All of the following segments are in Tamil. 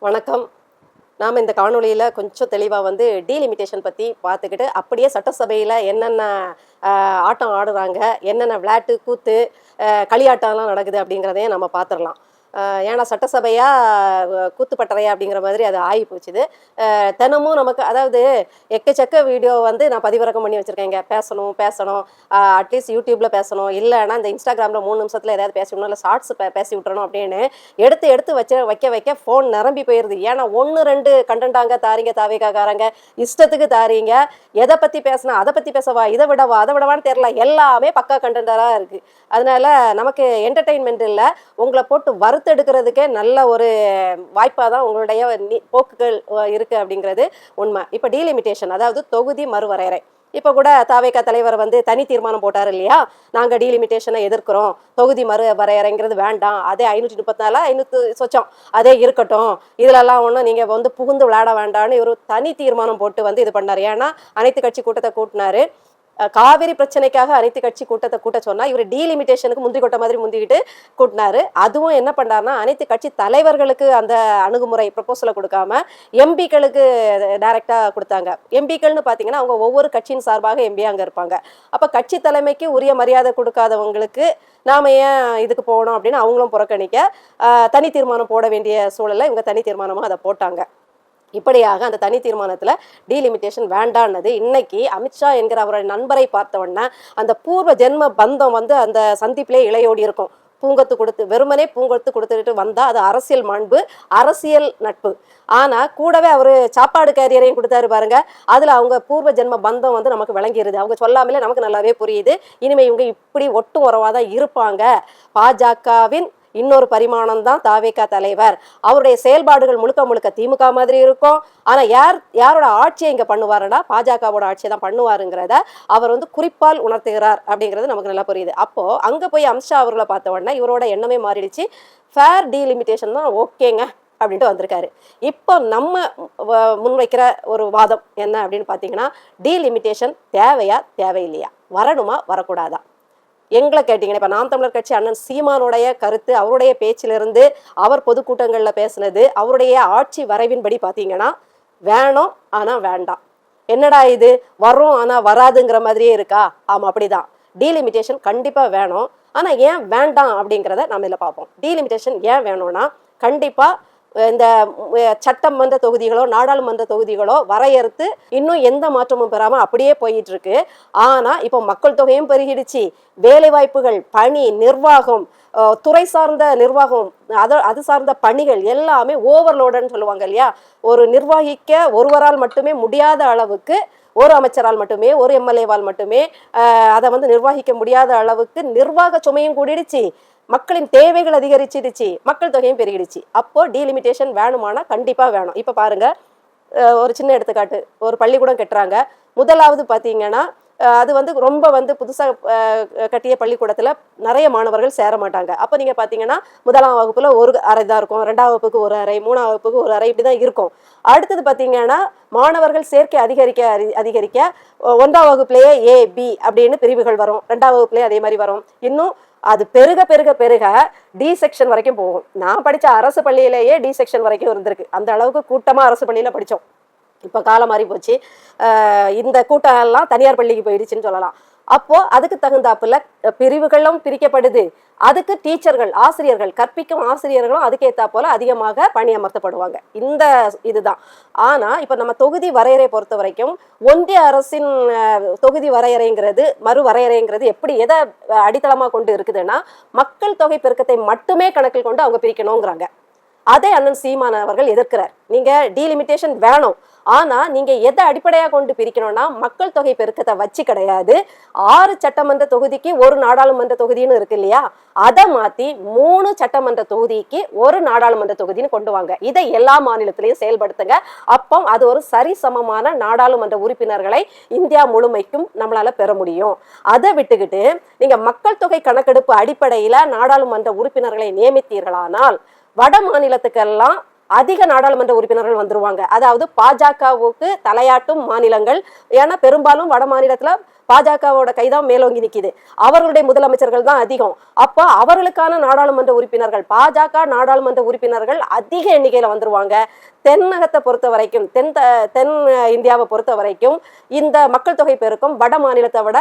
வணக்கம். நாம் இந்த காணொளியில் கொஞ்சம் தெளிவாக டீலிமிட்டேஷன் பற்றி பார்த்துக்கிட்டு அப்படியே சட்டசபையில் என்னென்ன ஆட்டம் ஆடுறாங்க, என்னென்ன விளையாட்டு கூத்து களியாட்டம்லாம் நடக்குது அப்படிங்கிறதையும் நம்ம பார்த்துடலாம். ஏன்னா சட்டசபையாக கூத்துப்பட்டறையா அப்படிங்கிற மாதிரி அது ஆகி போச்சுது. தினமும் நமக்கு அதாவது எக்கச்சக்க வீடியோ நான் பதிவிறக்கம் பண்ணி வச்சுருக்கேங்க. பேசணும் அட்லீஸ்ட் யூடியூப்பில் பேசணும், இல்லைன்னா இந்த இன்ஸ்டாகிராமில் 3 நிமிஷத்தில் ஏதாவது பேசணும், இல்லை ஷார்ட்ஸ் பேசி விட்டுறணும் அப்படின்னு எடுத்து வைக்க ஃபோன் நிரம்பி போயிடுது. ஏன்னா 1-2 கண்டென்ட்டாங்க தாரீங்க, தாவேக்காரங்க இஷ்டத்துக்கு தாரீங்க. எதை பற்றி பேசினா அதை பற்றி பேசவா, இதை விடவான்னு தெரியல, எல்லாமே பக்கா கண்டென்ட்டாக இருக்குது. அதனால நமக்கு என்டர்டெயின்மெண்ட் இல்லை, உங்களை போட்டு வறுத்தெடுக்கிறதுக்கே நல்ல ஒரு வாய்ப்பாக தான் உங்களுடைய போக்குகள் இருக்குது அப்படிங்கிறது உண்மை. இப்போ டீலிமிட்டேஷன் அதாவது தொகுதி மறுவரையறை. இப்போ கூட தாவேகா தலைவர் தனி தீர்மானம் போட்டார் இல்லையா, நாங்கள் டீலிமிட்டேஷனை எதிர்க்கிறோம், தொகுதி வரையறைங்கிறது வேண்டாம், அதே 534 500 சொச்சம் அதே இருக்கட்டும், இதிலெல்லாம் ஒன்றும் நீங்கள் புகுந்து விளையாட வேண்டாம்னு இவர் தனி தீர்மானம் போட்டு இது பண்ணார். ஏன்னா அனைத்து கட்சி கூட்டத்தை கூட்டினாரு. காவிரி பிரச்சனைக்காக அனைத்து கட்சி கூட்டத்தை கூட்ட சொன்னா இவர் டீலிமிட்டேஷனுக்கு முந்தி கொட்ட மாதிரி முந்திக்கிட்டு கூட்டினாரு. அதுவும் என்ன பண்ணாருன்னா, அனைத்து கட்சி தலைவர்களுக்கு அந்த அணுகுமுறை ப்ரொபோசலை கொடுக்காம எம்பிக்களுக்கு டைரக்டா கொடுத்தாங்க. எம்பிக்கள்னு பார்த்தீங்கன்னா அவங்க ஒவ்வொரு கட்சியின் சார்பாக எம்பி அங்கே இருப்பாங்க. அப்போ கட்சி தலைமைக்கு உரிய மரியாதை கொடுக்காதவங்களுக்கு நாம ஏன் இதுக்கு போகணும் அப்படின்னு அவங்களும் புறக்கணிக்க தனி தீர்மானம் போட வேண்டிய சூழலை இவங்க தனி தீர்மானமாக அதை போட்டாங்க. இப்படியாக அந்த தனி தீர்மானத்தில் டீலிமிட்டேஷன் வேண்டான்னது இன்னைக்கு அமித்ஷா என்கிற அவருடைய நண்பரை பார்த்த உடனே அந்த பூர்வ ஜென்ம பந்தம் அந்த சந்திப்பிலே இளையோடி இருக்கும். வெறுமனே பூங்கொத்து கொடுத்துட்டு வந்தா அது அரசியல் மாண்பு, அரசியல் நட்பு. ஆனா கூடவே அவரு சாப்பாடு கேரியரையும் கொடுத்தாரு பாருங்க, அதுல அவங்க பூர்வ ஜென்ம பந்தம் நமக்கு விளங்கிடுது. அவங்க சொல்லாமலே நமக்கு நல்லாவே புரியுது. இனிமே இவங்க இப்படி ஒட்டும் உறவாதான் இருப்பாங்க. பாஜகவின் இன்னொரு பரிமாணம் தான் தாவேகா தலைவர். அவருடைய செயல்பாடுகள் முழுக்க திமுக மாதிரி இருக்கும். ஆனா யாரோட ஆட்சியை இங்க பண்ணுவாருன்னா பாஜகவோட ஆட்சியை தான் பண்ணுவாருங்கிறத அவர் குறிப்பால் உணர்த்துகிறார் அப்படிங்கிறது நமக்கு நல்லா புரியுது. அப்போ அங்க போய் அமித்ஷா அவர்களை பார்த்த உடனே இவரோட எண்ணமே மாறிடுச்சு. ஃபேர் டீலிமிட்டேஷன் தான் ஓகேங்க அப்படின்ட்டு வந்திருக்காரு. இப்போ நம்ம முன்வைக்கிற ஒரு வாதம் என்ன அப்படின்னு பார்த்தீங்கன்னா, டீலிமிட்டேஷன் தேவையா தேவையில்லையா, வரணுமா வரக்கூடாதா? எங்களை கேட்டீங்கன்னா, இப்போ நாம் தமிழர் கட்சி அண்ணன் சீமானுடைய கருத்து, அவருடைய பேச்சிலிருந்து அவர் பொதுக்கூட்டங்களில் பேசுனது, அவருடைய ஆட்சி வரைவின்படி பார்த்தீங்கன்னா வேணும் ஆனால் வேண்டாம். என்னடா இது வரும் ஆனால் வராதுங்கிற மாதிரியே இருக்கா? ஆமாம், அப்படிதான். டீலிமிட்டேஷன் கண்டிப்பாக வேணும். ஆனால் ஏன் வேண்டாம் அப்படிங்கிறத நம்ம இதில் பார்ப்போம். டீலிமிட்டேஷன் ஏன் வேணும்னா, கண்டிப்பாக இந்த சட்டமன்ற தொகுதிகளோ நாடாளுமன்ற தொகுதிகளோ வரையறுத்து இன்னும் எந்த மாற்றமும் பெறாமல் அப்படியே போயிட்டு இருக்கு. ஆனால் இப்போ மக்கள் தொகையும் பெருகிடுச்சு, வேலை வாய்ப்புகள், பணி, நிர்வாகம், துறை சார்ந்த நிர்வாகம், அது சார்ந்த பணிகள் எல்லாமே ஓவர்லோடுன்னு சொல்லுவாங்க இல்லையா. ஒரு நிர்வகிக்க ஒருவரால் மட்டுமே முடியாத அளவுக்கு, ஒரு அமைச்சரால் மட்டுமே, ஒரு எம்எல்ஏவால் மட்டுமே அதை நிர்வகிக்க முடியாத அளவுக்கு நிர்வாக சுமையும் கூடிடுச்சு, மக்களின் தேவைகள் அதிகரிச்சிடுச்சு, மக்கள் தொகையும் பெருகிடுச்சு. அப்போ டீலிமிட்டேஷன் வேணுமானா கண்டிப்பா வேணும். இப்ப பாருங்க, ஒரு சின்ன எடுத்துக்காட்டு, ஒரு பள்ளிக்கூடம் கட்டுறாங்க. முதலாவது பாத்தீங்கன்னா அது ரொம்ப புதுசா கட்டிய பள்ளிக்கூடத்துல நிறைய மாணவர்கள் சேர மாட்டாங்க. அப்ப நீங்க பாத்தீங்கன்னா 1ஆம் வகுப்புல ஒரு அறை தான் இருக்கும், 2ஆம் வகுப்புக்கு ஒரு அறை, 3ஆம் வகுப்புக்கு ஒரு அறை, இப்படிதான் இருக்கும். அடுத்தது பாத்தீங்கன்னா மாணவர்கள் சேர்க்கை அதிகரிக்க 1ஆம் வகுப்புலயே A, B அப்படின்னு பிரிவுகள் வரும், 2ஆம் வகுப்புலயே அதே மாதிரி வரும். இன்னும் அது பெருக டி செக்ஷன் வரைக்கும் போகும். நான் படித்த அரசு பள்ளியிலேயே டி செக்ஷன் வரைக்கும் இருந்திருக்கு. அந்த அளவுக்கு கூட்டமாக அரசு பள்ளியில் படித்தோம். இப்போ காலம் மாறி போச்சு, இந்த கூட்டம் எல்லாம் தனியார் பள்ளிக்கு போயிடுச்சுன்னு சொல்லலாம். அப்போ அதுக்கு தகுந்தாப்புல பிரிவுகளும் பிரிக்கப்படுது. அதுக்கு டீச்சர்கள், ஆசிரியர்கள், கற்பிக்கும் ஆசிரியர்களும் அதுக்கேற்றா போல அதிகமாக பணியமர்த்தப்படுவாங்க. இந்த இதுதான். ஆனா இப்ப நம்ம தொகுதி வரையறை பொறுத்த வரைக்கும் ஒன்றிய அரசின் தொகுதி வரையறைங்கிறது, மறு வரையறைங்கிறது எப்படி எதை அடித்தளமா கொண்டு இருக்குதுன்னா, மக்கள் தொகை பெருக்கத்தை மட்டுமே கணக்கில் கொண்டு அவங்க பிரிக்கணுங்கிறாங்க. அதை அண்ணன் சீமான் அவர்கள் எதிர்க்கிறார். நீங்க டீலிமிட்டேஷன் வேணும், ஆனா நீங்க எதை அடிப்படையா கொண்டு பிரிக்கணும்னா மக்கள் தொகை பெருக்கத்தை வச்சு கிடையாது. 6 சட்டமன்ற தொகுதிக்கு ஒரு நாடாளுமன்ற தொகுதின்னு இருக்கு இல்லையா, அதை மாத்தி 3 சட்டமன்ற தொகுதிக்கு ஒரு நாடாளுமன்ற தொகுதின்னு கொண்டு வாங்க. இதை எல்லா மாநிலத்திலையும் செயல்படுத்துங்க. அப்போ அது ஒரு சரிசமமான நாடாளுமன்ற உறுப்பினர்களை இந்தியா முழுமைக்கும் நம்மளால பெற முடியும். அதை விட்டுக்கிட்டு நீங்க மக்கள் தொகை கணக்கெடுப்பு அடிப்படையில நாடாளுமன்ற உறுப்பினர்களை நியமித்தீர்களானால் வட மாநிலத்துக்கெல்லாம் அதிக நாடாளுமன்ற உறுப்பினர்கள் வந்துருவாங்க. அதாவது பாஜகவுக்கு தலையாட்டும் மாநிலங்கள். ஏன்னா பெரும்பாலும் வட மாநிலத்துல பாஜகவோட கைதான் மேலோங்கி நிக்குது, அவர்களுடைய முதலமைச்சர்கள் தான் அதிகம். அப்போ அவர்களுக்கான நாடாளுமன்ற உறுப்பினர்கள், பாஜக நாடாளுமன்ற உறுப்பினர்கள் அதிக எண்ணிக்கையில வந்துருவாங்க. தென்னகத்தை பொறுத்த வரைக்கும், தென் இந்தியாவை பொறுத்த வரைக்கும் இந்த மக்கள் தொகை பெருக்கம் வட மாநிலத்தை விட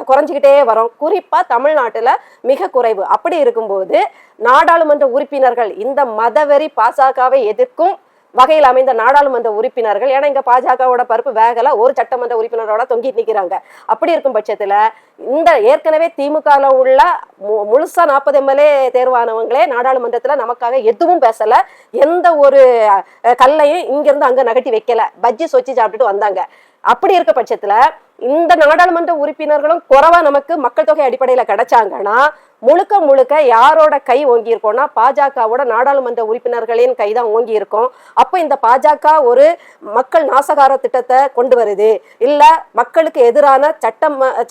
குறைஞ்சிக்கிட்டே வரும். குறிப்பா தமிழ்நாட்டுல மிக குறைவு. அப்படி இருக்கும்போது நாடாளுமன்ற உறுப்பினர்கள் இந்த மதவெறி பாஜகவை எதிர்க்கும் வகையில் அமைந்த நாடாளுமன்ற உறுப்பினர்கள், ஏன்னா இங்க பாஜகவோட பருப்பு வேகல, ஒரு சட்டமன்ற உறுப்பினரோட தொங்கிட்டு நிக்கிறாங்க. அப்படி இருக்கும் பட்சத்துல இந்த ஏற்கனவே திமுக உள்ள முழுசா 40 எம்எல்ஏ தேர்வானவங்களே நாடாளுமன்றத்துல நமக்காக எதுவும் பேசல, எந்த ஒரு கல்லையும் இங்கிருந்து அங்க நகட்டி வைக்கல, பஜ்ஜி சொச்சி சாப்பிட்டுட்டு வந்தாங்க. அப்படி இருக்க பட்சத்துல இந்த நாடாளுமன்ற உறுப்பினர்களும் குறைவா நமக்கு மக்கள் தொகை அடிப்படையில கிடைச்சாங்கன்னா முழுக்க முழுக்க யாரோட கை ஓங்கி இருக்கோம்னா பாஜகவோட நாடாளுமன்ற உறுப்பினர்களின் கை தான் ஓங்கி இருக்கும். அப்போ இந்த பாஜக ஒரு மக்கள் நாசகார திட்டத்தை கொண்டு வருது, இல்ல மக்களுக்கு எதிரான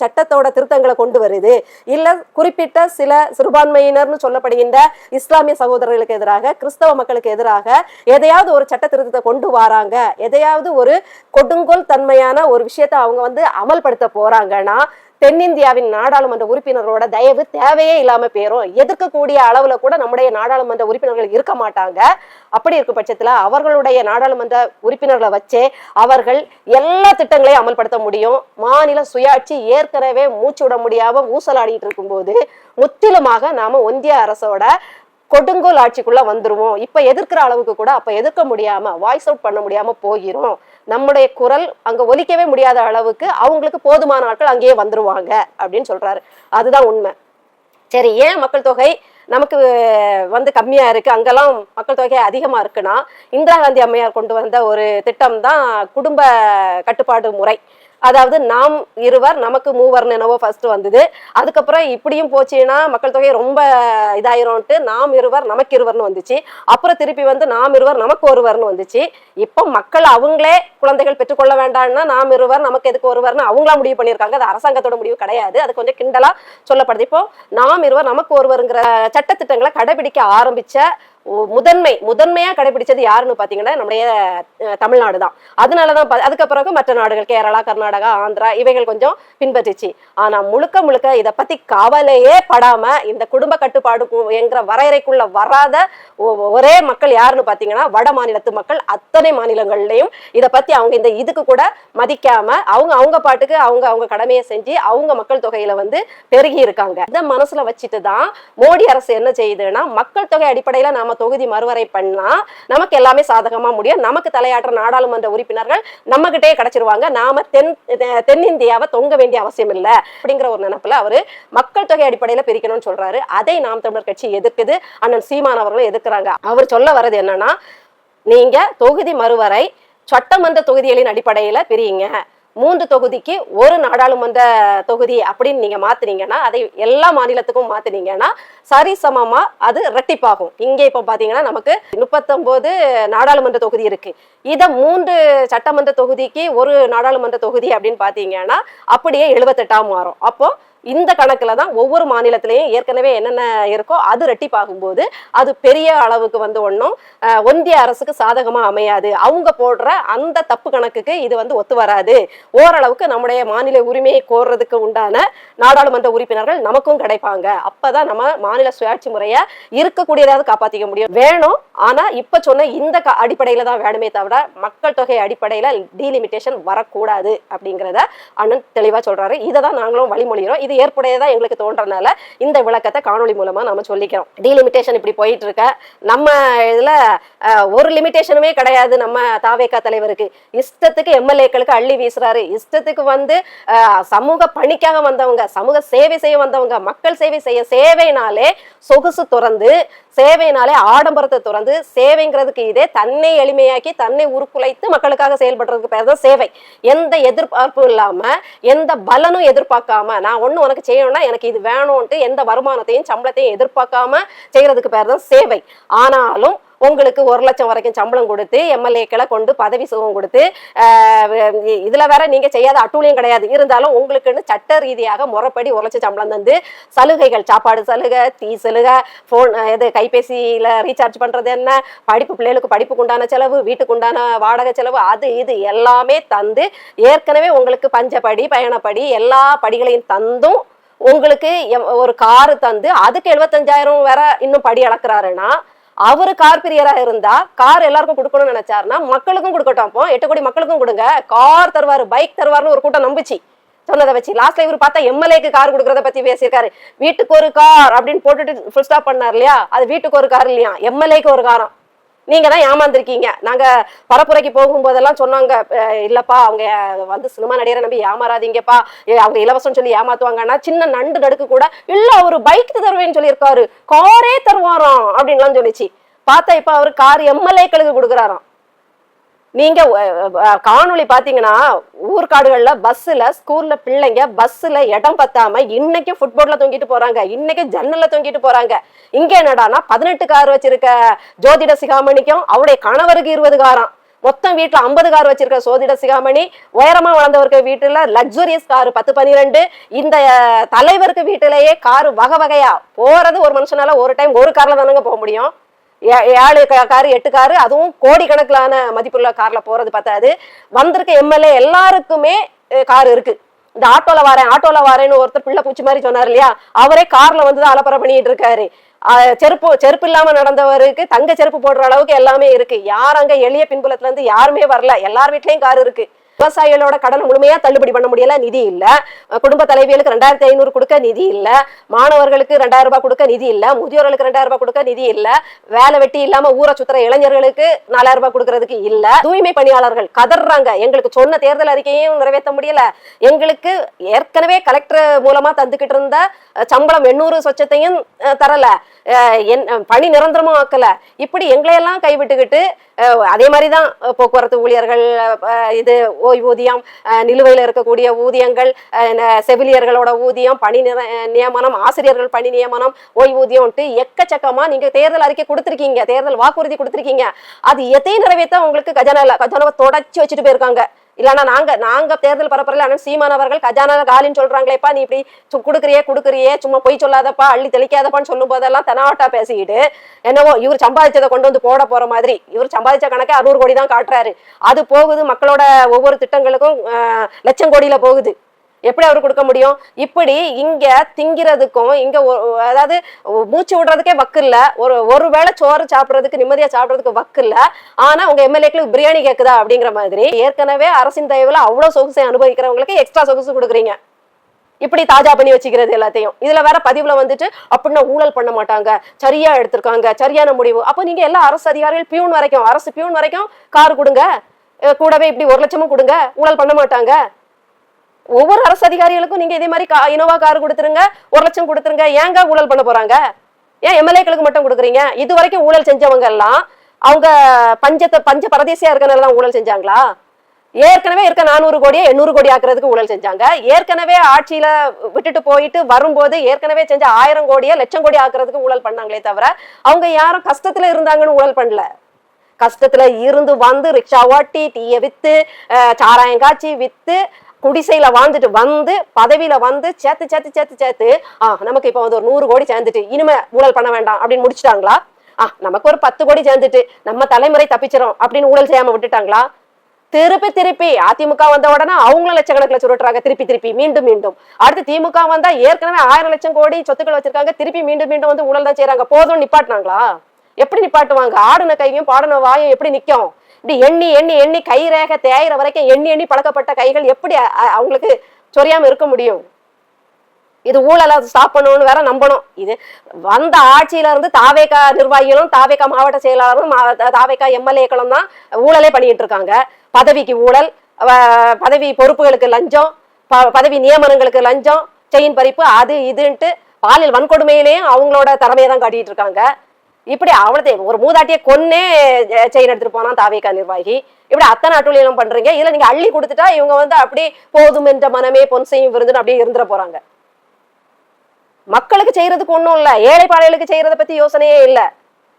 சட்டத்தோட திருத்தங்களை கொண்டு வருது, இல்ல குறிப்பிட்ட சில சிறுபான்மையினர்னு சொல்லப்படுகின்ற இஸ்லாமிய சகோதரர்களுக்கு எதிராக, கிறிஸ்தவ மக்களுக்கு எதிராக எதையாவது ஒரு சட்ட திருத்தத்தை கொண்டு வராங்க, எதையாவது ஒரு கொடுங்கோல் தன்மையான ஒரு விஷயத்தை அவங்க அமல்படுத்த போறாங்கன்னா தென்னிந்தியாவின் நாடாளுமன்ற உறுப்பினர்களோட தயவு தேவையே இல்லாம போயிரும். எதிர்க்கக்கூடிய அளவுல கூட நம்முடைய நாடாளுமன்ற உறுப்பினர்கள் இருக்க மாட்டாங்க. அப்படி இருக்கும் பட்சத்துல அவர்களுடைய நாடாளுமன்ற உறுப்பினர்களை வச்சே அவர்கள் எல்லா திட்டங்களையும் அமல்படுத்த முடியும். மாநில சுயாட்சி ஏற்கனவே மூச்சு விட முடியாம ஊசலாடிட்டு இருக்கும் போது முற்றிலுமாக நாம ஒன்றிய அரசோட கொடுங்கோல் ஆட்சிக்குள்ள வந்துருவோம். இப்ப எதிர்க்கிற அளவுக்கு கூட அப்ப எதிர்க்க முடியாம, வாய்ஸ் அவுட் பண்ண முடியாம போகிறோம். நம்முடைய குரல் அங்க ஒலிக்கவே முடியாத அளவுக்கு அவங்களுக்கு போதுமான ஆட்கள் அங்கேயே வந்துருவாங்க அப்படின்னு சொல்றாரு. அதுதான் உண்மை. சரி, ஏன் மக்கள் தொகை நமக்கு கம்மியா இருக்கு, அங்கெல்லாம் மக்கள் தொகை அதிகமா இருக்குன்னா இந்திரா காந்தி அம்மையார் கொண்டு வந்த ஒரு திட்டம் தான் குடும்ப கட்டுப்பாடு முறை. அதாவது நாம் இருவர் நமக்கு மூவர்னு என்னவோ ஃபர்ஸ்ட் வந்தது. அதுக்கப்புறம் இப்படியும் போச்சுன்னா மக்கள் தொகை ரொம்ப இதாயிரும்ட்டு நாம் இருவர் நமக்கு இருவர்னு வந்துச்சு. அப்புறம் திருப்பி நாம் இருவர் நமக்கு ஒருவர்னு வந்துச்சு. இப்போ மக்கள் அவங்களே குழந்தைகள் பெற்றுக்கொள்ள வேண்டாம்னா நாம் இருவர் நமக்கு எதுக்கு ஒருவர்னு அவங்களா முடிவு பண்ணியிருக்காங்க. அது அரசாங்கத்தோட முடிவு கிடையாது, அது கொஞ்சம் கிண்டலா சொல்லப்படுது. இப்போ நாம் இருவர் நமக்கு ஒருவருங்கிற சட்டத்திட்டங்களை கடைபிடிக்க ஆரம்பிச்ச முதன்மையா கடைபிடிச்சது யாருன்னு பாத்தீங்கன்னா நம்முடைய தமிழ்நாடு தான். அதனாலதான் அதுக்கு பிறகு மற்ற நாடுகள் கேரளா, கர்நாடகா, ஆந்திரா இவைகள் கொஞ்சம் பின்பற்றிச்சு. ஆனா முழுக்க முழுக்க இதை பத்தி கவலையே படாம இந்த குடும்ப கட்டுப்பாடு என்கிற வரையறைக்குள்ள வராத ஒரே மக்கள் யாருன்னு பாத்தீங்கன்னா வட மாநிலத்து மக்கள். அத்தனை மாநிலங்கள்லயும் இதை பத்தி அவங்க இந்த இதுக்கு கூட மதிக்காம அவங்க பாட்டுக்கு அவங்க கடமையை செஞ்சு அவங்க மக்கள் தொகையில பெருகி இருக்காங்க. இதை மனசுல வச்சுட்டு தான் மோடி அரசு என்ன செய்யுதுன்னா மக்கள் தொகை அடிப்படையில நாம தொகுதி மறுவரை பண்ணா நமக்கு எல்லாமே சாதகமா முடியும். நமக்கு தலையாற்ற நாடாளுமன்ற உறுப்பினர்கள் நம்ம கிட்டே கிடைச்சிருவாங்க. நாம தென்னிந்தியாவை தொங்க வேண்டிய அவசியம் இல்லை அப்படிங்கிற ஒரு நினைப்புல அவரு மக்கள் தொகை அடிப்படையில பிரிக்கணும்னு சொல்றாரு. அதை நாம் தமிழர் கட்சி எதிர்க்குது, அண்ணன் சீமான் அவர்களும் எதிர்க்கிறாங்க. அவர் சொல்ல வர்றது என்னன்னா, நீங்க தொகுதி மறுவரை சட்டமன்ற தொகுதிகளின் அடிப்படையில பிரியுங்க, 3 தொகுதிக்கு ஒரு நாடாளுமன்ற தொகுதி அப்படின்னு நீங்க மாத்தினீங்கன்னா, அதை எல்லா மாநிலத்துக்கும் மாத்தினீங்கன்னா சரிசமமா அது ரெட்டிப்பாகும். இங்க இப்ப பாத்தீங்கன்னா நமக்கு 39 நாடாளுமன்ற தொகுதி இருக்கு. இத 3 சட்டமன்ற தொகுதிக்கு ஒரு நாடாளுமன்ற தொகுதி அப்படின்னு பாத்தீங்கன்னா அப்படியே 78 மாறும். அப்போ இந்த கணக்குல தான் ஒவ்வொரு மாநிலத்திலையும் ஏற்கனவே என்னென்ன இருக்கோ அது ரெட்டிப்பாகும் போது அது பெரிய அளவுக்கு ஒன்றும் ஒன்றிய அரசுக்கு சாதகமா அமையாது. அவங்க போடுற அந்த தப்பு கணக்குக்கு இது ஒத்து வராது. ஓரளவுக்கு நம்முடைய மாநில உரிமையை கோர்றதுக்கு உண்டான நாடாளுமன்ற உறுப்பினர்கள் நமக்கும் கிடைப்பாங்க. அப்பதான் நம்ம மாநில சுயாட்சி முறைய இருக்கக்கூடியதாவது காப்பாத்திக்க முடியும். வேணும், ஆனா இப்ப சொன்ன இந்த அடிப்படையில தான் வேணுமே தவிர மக்கள் தொகை அடிப்படையில டீலிமிட்டேஷன் வரக்கூடாது அப்படிங்கிறத அண்ணன் தெளிவா சொல்றாரு. இதை தான் நாங்களும் வழிமொழிகிறோம். இது ஏற்புடையதா எங்களுக்கு தோன்றனால இந்த விளக்கத்தை காணொலி மூலமா நாம சொல்லிக்கிறோம். டீலிமிட்டேஷன் இப்படி போயிட்டு இருக்க நம்ம இதுல ஒரு லிமிட்டேஷனுமே கிடையாது. நம்ம தாவேகா தலைவருக்கு இஷ்டத்துக்கு எம்எல்ஏக்களுக்கு அள்ளி வீசுறாரு. இஷ்டத்துக்கு சமூக பணிக்காக வந்தவங்க, சமூக சேவை செய்ய வந்தவங்க, மக்கள் சேவை செய்ய, சேவைனாலே சொகுசு துறந்து, சேவைனாலே ஆடம்பரத்தை துறந்து, சேவைங்கிறதுக்கு இதே தன்னை எளிமையாக்கி தன்னை உருக்குலைத்து மக்களுக்காக செயல்படுறதுக்கு பேர் தான் சேவை. எந்த எதிர்பார்ப்பும் இல்லாம, எந்த பலனும் எதிர்பார்க்காம, நான் ஒண்ணு உனக்கு செய்யணும்னா எனக்கு இது வேணும்ட்டு எந்த வருமானத்தையும் சம்பளத்தையும் எதிர்பார்க்காம செய்யறதுக்கு பேர் தான் சேவை. ஆனாலும் உங்களுக்கு 1 லட்சம் வரைக்கும் சம்பளம் கொடுத்து எம்எல்ஏக்களை கொண்டு பதவி சுகம் கொடுத்து இதுல வேற நீங்க செய்யாத அட்டூழியம் கிடையாது. இருந்தாலும் உங்களுக்குன்னு சட்ட ரீதியாக முறைப்படி 1 லட்சம் சம்பளம் தந்து சலுகைகள், சாப்பாடு சலுகை, டீ சலுகை, போன் இது கைபேசியில ரீசார்ஜ் பண்றது என்ன, பிள்ளைகளுக்கு படிப்புக்கு உண்டான செலவு, வீட்டுக்கு உண்டான வாடகை செலவு, அது இது எல்லாமே தந்து ஏற்கனவே உங்களுக்கு பஞ்சப்படி பயணப்படி எல்லா படிகளையும் தந்தும் உங்களுக்கு ஒரு காரு தந்து அதுக்கு 75,000 வேற இன்னும் படி அளக்குறாருன்னா அவரு கார் பிரியரா இருந்தா கார் எல்லாருக்கும் கொடுக்கணும்னு நினைச்சாருன்னா மக்களுக்கும் கொடுக்கட்டும். அப்போ 8 கோடி மக்களுக்கும் கொடுங்க, கார் தருவாரு, பைக் தருவாருன்னு ஒரு கூட்டம் நம்பிச்சு சொன்னதை வச்சு லாஸ்ட்ல இவர் பார்த்தா எம்எல்ஏக்கு கார் கொடுக்கறத பத்தி பேசியிருக்காரு. வீட்டுக்கு ஒரு கார் அப்படின்னு போட்டுட்டு ஃபுல் ஸ்டாப் பண்ணார் இல்லையா, அது வீட்டுக்கு ஒரு கார் இல்லையா, எம்எல்ஏக்கு ஒரு காரம். நீங்க தான் ஏமாந்துருக்கீங்க. நாங்க பரப்புரைக்கு போகும்போதெல்லாம் சொன்னாங்க, இல்லப்பா அவங்க வந்து சினிமா நடிகரை நம்பி ஏமாறாதீங்கப்பா, அவங்க இலவசம் சொல்லி ஏமாத்துவாங்கன்னா சின்ன நண்டு நடுக்கு கூட இல்ல அவரு பைக் தருவேன்னு சொல்லியிருக்காரு, காரே தருவாராம் அப்படின்லாம் சொல்லிச்சு. பார்த்தா இப்ப அவரு கார் எம்எல்ஏக்களுக்கு கொடுக்குறாராம். நீங்க காணொளி பாத்தீங்கன்னா ஊர்காடுகள்ல பஸ்ல ஸ்கூல்ல பிள்ளைங்க பஸ்ல இடம் பத்தாம இன்னைக்கு ஃபுட்போர்ட்ல தொங்கிட்டு போறாங்க, இன்னைக்கு ஜன்னல்ல தொங்கிட்டு போறாங்க. இங்க என்னடானா 18 கார் வச்சிருக்க ஜோதிட சிகாமணிக்கும் அவருடைய கணவருக்கு 20 காரம், மொத்தம் வீட்டுல 50 கார் வச்சிருக்க சோதிட சிகாமணி, உயரமா வளர்ந்தவருக்கு வீட்டுல லக்ஸுரியஸ் கார் 10-12, இந்த தலைவருக்கு வீட்டிலேயே காரு வகை வகையா போறது. ஒரு மனுஷனால ஒரு டைம் ஒரு கார்ல தானங்க போக முடியும், 7 காரு 8 காரு, அதுவும் கோடிக்கணக்கிலான மதிப்புள்ள கார்ல போறது பார்த்தாது. வந்திருக்க எம்எல்ஏ எல்லாருக்குமே கார் இருக்கு. இந்த ஆட்டோல வாரேன்னு ஒருத்தர் பிள்ளை பூச்சி மாதிரி சொன்னார் இல்லையா, அவரே கார்ல வந்துதான் அலப்பறை பண்ணிட்டு இருக்காரு. செருப்பு இல்லாம நடந்தவருக்கு தங்க செருப்பு போடுற அளவுக்கு எல்லாமே இருக்கு. யார் அங்க எளிய பின்புலத்துல இருந்து யாருமே வரல, எல்லார் வீட்லயும் கார் இருக்கு. விவசாயிகளோட கடனை முழுமையா தள்ளுபடி பண்ண முடியல, நிதி இல்ல. குடும்ப தலைவிகளுக்கு 2,500 கொடுக்க நிதி இல்ல, மாணவர்களுக்கு 2,000 ரூபாய் கொடுக்க நிதி இல்ல, முதியோர்களுக்கு 2,000 ரூபாய் கொடுக்க நிதி இல்ல, வேலை வெட்டி இல்லாம ஊரை சுத்துற இளைஞர்களுக்கு 4,000 ரூபாய் கொடுக்கறதுக்கு இல்ல. தூய்மை பணியாளர்கள் கதறாங்க, எங்களுக்கு சொன்ன தேர்தல் அறிக்கையும் நிறைவேற்ற முடியல, எங்களுக்கு ஏற்கனவே கலெக்டர் மூலமா தந்துகிட்டு இருந்த சம்பளம் 800 சொச்சத்தையும் தரல, பணி நிரந்தரமும் ஆக்கல. இப்படி எங்களையெல்லாம் கைவிட்டுக்கிட்டு அதே மாதிரிதான் போக்குவரத்து ஊழியர்கள் இது ஓய்வூதியம், நிலுவையில் இருக்கக்கூடிய ஊதியங்கள், செவிலியர்களோட ஊதியம், பணி நியமனம், ஆசிரியர்கள் பணி நியமனம், ஓய்வூதியம் எக்கச்சக்கமா நீங்க தேர்தல் அறிக்கை கொடுத்திருக்கீங்க, தேர்தல் வாக்குறுதி கொடுத்திருக்கீங்க. அது எதையும் நிறைவேற்ற உங்களுக்கு கஜானாவை தொடச்சி வச்சுட்டு போயிருக்காங்க. இல்லன்னா நாங்க தேர்தல் பரப்புரையில அண்ணன் சீமான் அவர்கள் கஜானா காலின்னு சொல்றாங்களேப்பா, நீ இப்படி கொடுக்குறியே சும்மா பொய் சொல்லாதப்பா, அள்ளி தெளிக்காதப்பான்னு சொல்லும் போதெல்லாம் தெனாவட்டா பேசிக்கிட்டு என்னவோ இவர் சம்பாதிச்சதை கொண்டு வந்து போட போற மாதிரி இவர் சம்பாதிச்ச கணக்கே 600 கோடி தான் காட்டுறாரு. அது போகுது, மக்களோட ஒவ்வொரு திட்டங்களுக்கும் லட்சம் கோடியில போகுது. எப்படி அவரு கொடுக்க முடியும்? இப்படி இங்க திங்கிறதுக்கும் இங்க அதாவது மூச்சு விடுறதுக்கே வக்கு இல்ல, ஒரு வேளை சோறு சாப்பிடறதுக்கு நிம்மதியா சாப்பிடறதுக்கு வக்கு இல்ல. ஆனா உங்க எம்எல்ஏக்களுக்கு பிரியாணி கேக்குதா அப்படிங்கிற மாதிரி ஏற்கனவே அரசின் தயவுல அவ்வளவு சொகுசை அனுபவிக்கிறவங்களுக்கு எக்ஸ்ட்ரா சொகுசு கொடுக்குறீங்க. இப்படி தாஜா பண்ணி வச்சுக்கிறது எல்லாத்தையும். இதுல வேற பதிவுல வந்துட்டு அப்படின்னா ஊழல் பண்ண மாட்டாங்க, சரியா எடுத்திருக்காங்க, சரியான முடிவு. அப்ப நீங்க எல்லா அரசு அதிகாரிகள் பியூன் வரைக்கும், அரசு பியூன் வரைக்கும் காரு கொடுங்க, கூடவே இப்படி 1 லட்சமும் கொடுங்க, ஊழல் பண்ண மாட்டாங்க. ஒவ்வொரு அரசு அதிகாரிகளுக்கும் நீங்க இதே மாதிரி இனோவா கார் கொடுத்துருங்க, 1 லட்சம் கொடுத்துருங்க. ஏங்க ஊழல் பண்ண போறாங்க? ஏன் எம்எல்ஏக்களுக்கு மட்டும் கொடுக்குறீங்க? இது வரைக்கும் ஊழல் செஞ்சவங்க எல்லாம் அவங்க பஞ்ச பரதேசியா இருக்கனால ஊழல் செஞ்சாங்களா? ஏற்கனவே இருக்க 400 கோடியை 800 கோடி ஆக்குறதுக்கு ஊழல் செஞ்சாங்க. ஏற்கனவே ஆட்சியில விட்டுட்டு போயிட்டு வரும்போது ஏற்கனவே செஞ்ச 1000 கோடியை லட்சம் கோடி ஆக்குறதுக்கு ஊழல் பண்ணாங்களே தவிர அவங்க யாரும் கஷ்டத்துல இருந்தாங்கன்னு ஊழல் பண்ணல. கஷ்டத்துல இருந்து வந்து ரிக்ஷா ஓட்டி, டீயை வித்து, சாராயம் காய்ச்சி வித்து, குடிசையில வாழ்ந்துட்டு வந்து பதவியில வந்து சேர்த்து நமக்கு இப்ப வந்து ஒரு 100 கோடி சேர்ந்துட்டு இனிமே ஊழல் பண்ண வேண்டாம் அப்படின்னு முடிச்சுட்டாங்களா? நமக்கு ஒரு 10 கோடி சேர்ந்துட்டு நம்ம தலைமுறை தப்பிச்சிரும் அப்படின்னு ஊழல் செய்யாம விட்டுட்டாங்களா? திருப்பி அதிமுக வந்த உடனே அவங்களும் லட்சக்கணக்கில் சுருட்டுறாங்க, திருப்பி மீண்டும். அடுத்து திமுக வந்தா ஏற்கனவே 1000 லட்சம் கோடி சொத்துக்கள் வச்சிருக்காங்க, திருப்பி மீண்டும் வந்து ஊழல் தான் செய்யறாங்க. போதும் நிப்பாட்டினாங்களா? எப்படி நிப்பாட்டுவாங்க? ஆடுன கையும் பாடுன வாயும் எப்படி நிக்கும்? இப்படி எண்ணி கை ரேக தேயிற வரைக்கும் எண்ணி பழக்கப்பட்ட கைகள் எப்படி அவங்களுக்கு சொரியாம இருக்க முடியும்? இது ஊழலை ஸ்டாப் பண்ணணும்னு வேற நம்பணும். இது வந்த ஆட்சியில இருந்து தாவேகா நிர்வாகிகளும், தாவேகா மாவட்ட செயலாளரும், தாவேகா எம்எல்ஏக்களும் தான் ஊழலே பண்ணிட்டு இருக்காங்க. பதவிக்கு ஊழல், பதவி பொறுப்புகளுக்கு லஞ்சம், பதவி நியமனங்களுக்கு லஞ்சம், செயின் பறிப்பு, அது இதுன்ட்டு பாலியல் வன்கொடுமையிலேயும் அவங்களோட திறமையை தான் காட்டிட்டு இருக்காங்க. இப்படி அவ்வளவு ஒரு மூதாட்டியை கொன்னே செயின் எடுத்துட்டு போனா தாவேகா நிர்வாகி. இப்படி அத்தனை அட்டூழியம் பண்றீங்க. இதுல நீங்க அள்ளி கொடுத்துட்டா இவங்க வந்து அப்படி போதும் என்ற மனமே பொன் செய்யும் விருந்துன்னு அப்படியே இருந்துட போறாங்க. மக்களுக்கு செய்யறதுக்கு ஒண்ணும் இல்ல, ஏழை பாளைகளுக்கு செய்யறத பத்தி யோசனையே இல்ல.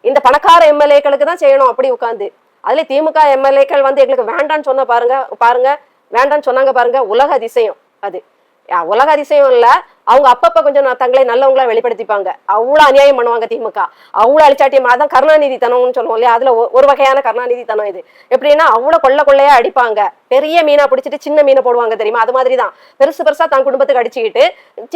இந்த பணக்கார எம்எல்ஏக்களுக்கு தான் செய்யணும் அப்படி உட்காந்து. அதுல திமுக எம்எல்ஏக்கள் வந்து எங்களுக்கு வேண்டான்னு சொன்ன பாருங்க வேண்டான்னு சொன்னாங்க பாருங்க, உலக அதிசயம் அது. உலக அதிசயம் இல்ல, அவங்க அப்பப்ப கொஞ்சம் தங்களை நல்லவங்களா வெளிப்படுத்திப்பாங்க. அவ்வளவு அநியாயம் பண்ணுவாங்க திமுக, அவ்வளவு அழிச்சாட்டியம். அதான் கருணாநிதி தனம்னு சொல்லுவோம் இல்லையா, அதுல ஒரு வகையான கருணாநிதி தனம் இது. எப்படின்னா அவ்வளவு கொள்ளையா அடிப்பாங்க. பெரிய மீனை பிடிச்சிட்டு சின்ன மீனை போடுவாங்க தெரியுமா, அது மாதிரிதான் பெருசா தன் குடும்பத்துக்கு அடிச்சுக்கிட்டு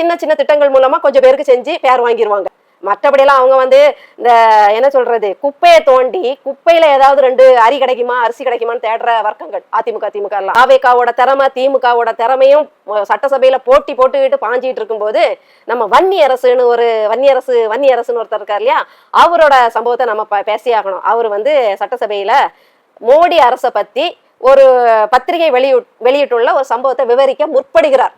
சின்ன திட்டங்கள் மூலமா கொஞ்சம் பேருக்கு செஞ்சு பேர் வாங்கிடுவாங்க. மற்றபடியெல்லாம் அவங்க வந்து இந்த என்ன சொல்றது, குப்பையை தோண்டி குப்பையில ஏதாவது 2 அரி கிடைக்குமா அரிசி கிடைக்குமான்னு தேடுற வர்க்கங்கள் திமுக எல்லாம். AVKவோட திறமை திமுகவோட திறமையும் சட்டசபையில போட்டுக்கிட்டு பாஞ்சிட்டு இருக்கும்போது நம்ம வன்னியரசுன்னு ஒருத்தர் இருக்கார் இல்லையா, அவரோட சம்பவத்தை நம்ம பேசியாகணும். அவர் வந்து சட்டசபையில மோடி அரசை பத்தி ஒரு பத்திரிகை வெளியிட்டுள்ள ஒரு சம்பவத்தை விவரிக்க முற்படுகிறார்.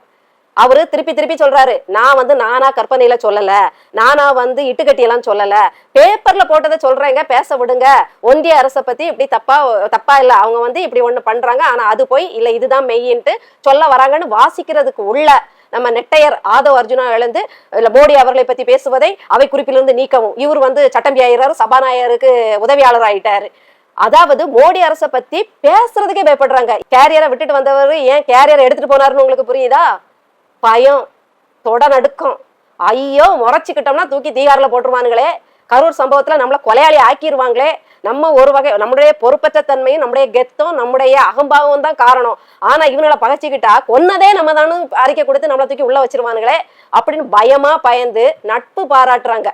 அவரு திருப்பி சொல்றாரு, நான் வந்து நானா கற்பனையில சொல்லல, நானா வந்து இட்டுக்கட்டியெல்லாம் சொல்லல, பேப்பர்ல போட்டதை சொல்றேங்க, பேச விடுங்க. ஒன்றிய அரசை பத்தி இப்படி தப்பா இல்ல, அவங்க வந்து இப்படி ஒண்ணு பண்றாங்க, ஆனா அது போய் இல்ல இதுதான் மெய்யின்ட்டு சொல்ல வராங்கன்னு வாசிக்கிறதுக்கு உள்ள நம்ம நெட்டையர் ஆதவ் அர்ஜுனா எழுந்து இல்ல மோடி அவர்களை பத்தி பேசுவதை அவை குறிப்பிலிருந்து நீக்கவும். இவர் வந்து சட்டம்பி ஆயிடுறாரு, சபாநாயகருக்கு உதவியாளர் ஆயிட்டாரு. அதாவது மோடி அரசை பத்தி பேசுறதுக்கே பயப்படுறாங்க. கேரியரை விட்டுட்டு வந்தவர் ஏன் கேரியரை எடுத்துட்டு போனாருன்னு உங்களுக்கு புரியுதா? பயம், தொட நடுக்கம், ஐயோ முறைச்சிக்கிட்டோம்னா தூக்கி தீகாரில் போட்டுருவானுங்களே, கரூர் சம்பவத்துல நம்மள கொலையாளி ஆக்கிடுவாங்களே. நம்ம ஒரு வகை நம்முடைய பொறுப்பற்ற தன்மையும் நம்முடைய கெத்தும் நம்முடைய அகம்பாவம் தான் காரணம். ஆனா இவங்களை பகைச்சிக்கிட்டா கொன்னதே நம்ம தானும் அறிக்கை கொடுத்து நம்மளை தூக்கி உள்ள வச்சிருவானுங்களே அப்படின்னு பயந்து நட்பு பாராட்டுறாங்க.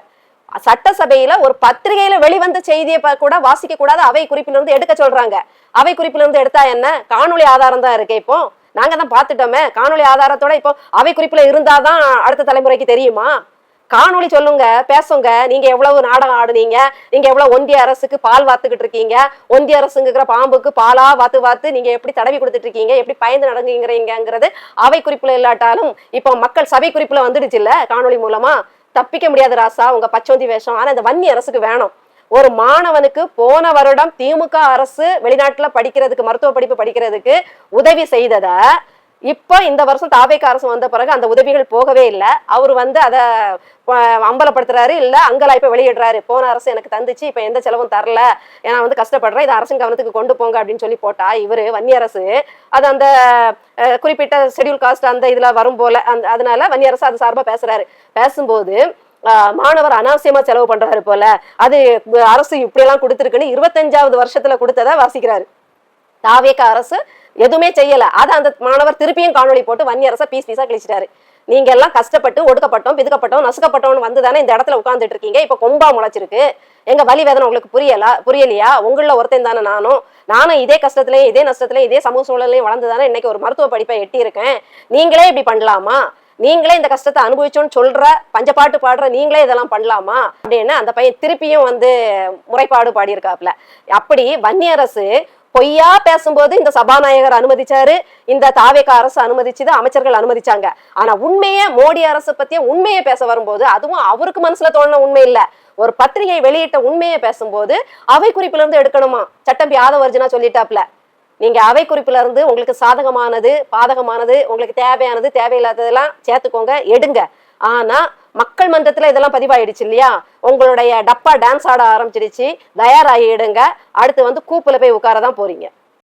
சட்டசபையில ஒரு பத்திரிகையில வெளிவந்த செய்தியை கூட வாசிக்க கூடாது, அவை குறிப்பிலிருந்து எடுக்க சொல்றாங்க. அவை குறிப்பிலிருந்து எடுத்தா என்ன, காணொலி ஆதாரம் தான் இருக்கு. இப்போ நாங்க தான் பாத்துட்டோமே, காணொலி ஆதாரத்தோட இப்போ அவை குறிப்புல இருந்தாதான் அடுத்த தலைமுறைக்கு தெரியுமா? காணொலி சொல்லுங்க, பேசுங்க. நீங்க எவ்வளவு நாடகம் ஆடுனீங்க, நீங்க எவ்வளவு ஒன்றிய அரசுக்கு பால் வாத்துக்கிட்டு இருக்கீங்க, ஒன்றிய அரசுங்கிற பாம்புக்கு பாலா வாத்து நீங்க எப்படி தடவி கொடுத்துட்டு இருக்கீங்க, எப்படி பயந்து நடங்குங்கிறீங்கிறது அவை குறிப்புல இல்லாட்டாலும் இப்போ மக்கள் சபை குறிப்புல வந்துடுச்சு இல்ல, காணொலி மூலமா. தப்பிக்க முடியாது ராசா உங்க பச்சோந்தி வேஷம். ஆனா இந்த வன்னி அரசுக்கு வேணும். ஒரு மாணவனுக்கு போன வருடம் திமுக அரசு வெளிநாட்டுல படிக்கிறதுக்கு மருத்துவ படிப்பு படிக்கிறதுக்கு உதவி செய்தத இப்போ இந்த வருஷம் தாவேக அரசு வந்த பிறகு அந்த உதவிகள் போகவே இல்லை. அவர் வந்து அதை அம்பலப்படுத்துறாரு, இல்ல அங்கலாய்ப்பை வெளியிடுறாரு. போன அரசு எனக்கு தந்துச்சு, இப்ப எந்த செலவும் தரல, ஏன்னா வந்து கஷ்டப்படுறேன், இது அரசின் கவனத்துக்கு கொண்டு போங்க அப்படின்னு சொல்லி போட்டா இவரு வன்னி அரசு அது அந்த குறிப்பிட்ட ஷெட்யூல் காஸ்ட் அந்த இதுல வரும் போல அதனால வன்னி அரசு அது சார்பா பேசும்போது மாணவர் அனாவசியமா செலவு பண்றாரு போல, அது அரசு இப்படி எல்லாம் கொடுத்துருக்குன்னு 25வது வருஷத்துல கொடுத்ததை வாசிக்கிறாரு. தாவேக அரசு எதுவுமே செய்யல. அதை அந்த மாணவர் திருப்பியும் காணொலி போட்டு வன்னி அரசை பீஸா கிழிச்சிட்டாரு. நீங்க எல்லாம் கஷ்டப்பட்டு ஒடுக்கப்பட்டோம் பிதுக்கப்பட்டோம் நசுக்கப்பட்டோம்னு வந்து தானே இந்த இடத்துல உட்கார்ந்துட்டு இருக்கீங்க. இப்ப கொம்பா முளைச்சிருக்கு. எங்க வலி வேதனை உங்களுக்கு புரியலையா? உங்கள ஒருத்தன் தானே நானும் இதே கஷ்டத்துலயும் இதே நஷ்டத்துலயும் இதே சமூக சூழலையும் வளர்ந்துதானே இன்னைக்கு ஒரு மருத்துவ படிப்பை எட்டி இருக்கேன். நீங்களே இப்படி பண்ணலாமா? நீங்களே இந்த கஷ்டத்தை அனுபவிச்சோன்னு சொல்ற பஞ்சப்பாட்டு பாடுற நீங்களே இதெல்லாம் பண்ணலாமா அப்படின்னு அந்த பையன் திருப்பியும் வந்து முறைப்பாடு பாடியிருக்காப்ல. அப்படி வன்னி அரசு பொய்யா பேசும்போது இந்த சபாநாயகர் அனுமதிச்சாரு, இந்த தாவேக அரசு அனுமதிச்சுது, அமைச்சர்கள் அனுமதிச்சாங்க. ஆனா உண்மையே மோடி அரசு பத்திய உண்மையை பேச வரும்போது, அதுவும் அவருக்கு மனசுல தோணுன உண்மை இல்ல, ஒரு பத்திரிகை வெளியிட்ட உண்மையை பேசும்போது அவை குறிப்புல இருந்து எடுக்கணுமா. சட்டம்பி ஆதவ அர்ஜுனா சொல்லிட்டாப்ல, நீங்க அவை குறிப்புல இருந்து உங்களுக்கு சாதகமானது பாதகமானது உங்களுக்கு தேவையானது தேவையில்லாததெல்லாம் சேர்த்துக்கோங்க, எடுங்க. ஆனா மக்கள் மன்றத்துல இதெல்லாம் பதிவாயிடுச்சு இல்லையா, உங்களுடைய டப்பா டான்ஸ் ஆட ஆரம்பிச்சிடுச்சு, தயாராகிடுங்க. அடுத்து வந்து கூப்புல போய் உட்காரதான் போறீங்க.